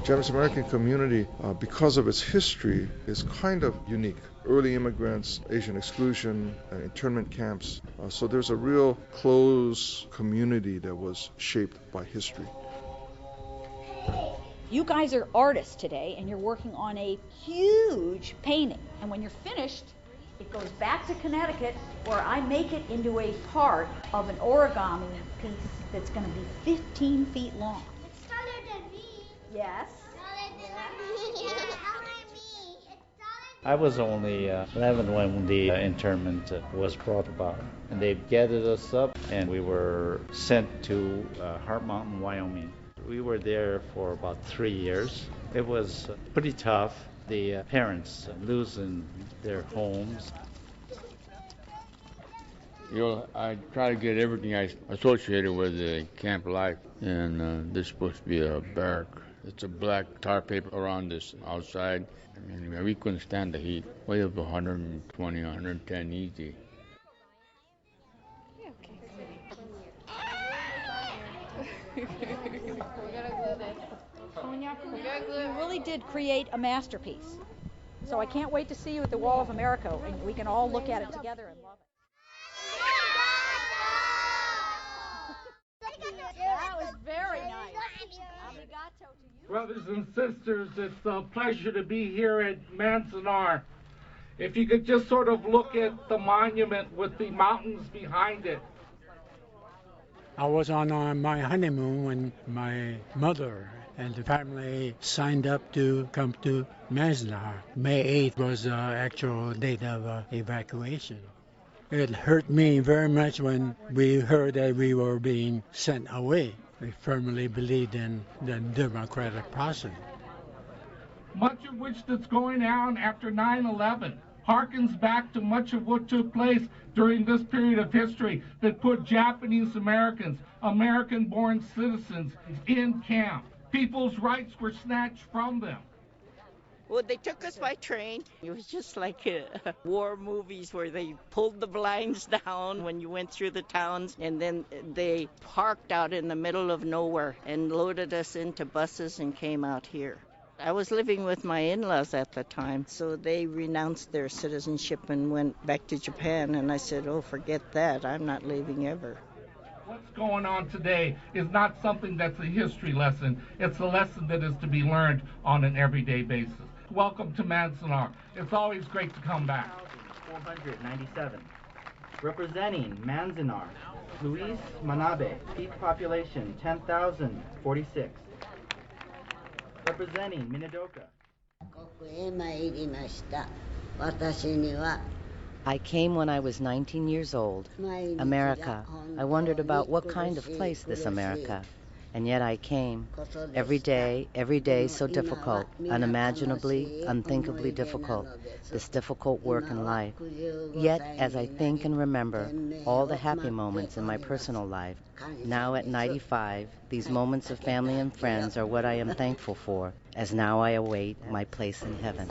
Japanese American community, because of its history, is kind of unique. Early immigrants, Asian exclusion, internment camps. So there's a real close community that was shaped by history. You guys are artists today, and you're working on a huge painting. And when you're finished, it goes back to Connecticut, where I make it into a part of an origami piece that's going to be 15 feet long. It's taller than me. Yes. I was only 11 when the internment was brought about. And they gathered us up, and we were sent to Heart Mountain, Wyoming. We were there for about 3 years. It was pretty tough. The parents losing their homes. I try to get everything associated with the camp life, and this is supposed to be a barrack. It's a black tar paper around this outside. I mean, we couldn't stand the heat. Way up 120, 110 easy. You really did create a masterpiece. So I can't wait to see you at the Wall of America, and we can all look at it together and love it. That was very nice. Arigato to you. Brothers and sisters, it's a pleasure to be here at Manzanar. If you could just sort of look at the monument with the mountains behind it. I was on my honeymoon when my mother and the family signed up to come to Manzanar. May 8th was the actual date of evacuation. It hurt me very much when we heard that we were being sent away. We firmly believed in the democratic process. Much of which that's going on after 9/11 harkens back to much of what took place during this period of history that put Japanese Americans, American-born citizens, in camp. People's rights were snatched from them. Well, they took us by train. It was just like war movies where they pulled the blinds down when you went through the towns, and then they parked out in the middle of nowhere and loaded us into buses and came out here. I was living with my in-laws at the time, so they renounced their citizenship and went back to Japan, and I said, oh, forget that. I'm not leaving ever. What's going on today is not something that's a history lesson. It's a lesson that is to be learned on an everyday basis. Welcome to Manzanar. It's always great to come back. 497. Representing Manzanar, Luis Manabe, peak population 10,046. Representing Minidoka. I came when I was 19 years old. America. I wondered about what kind of place this America. And yet I came. Every day so difficult, unimaginably, unthinkably difficult, this difficult work in life. Yet, as I think and remember all the happy moments in my personal life, now at 95, these moments of family and friends are what I am thankful for, as now I await my place in heaven.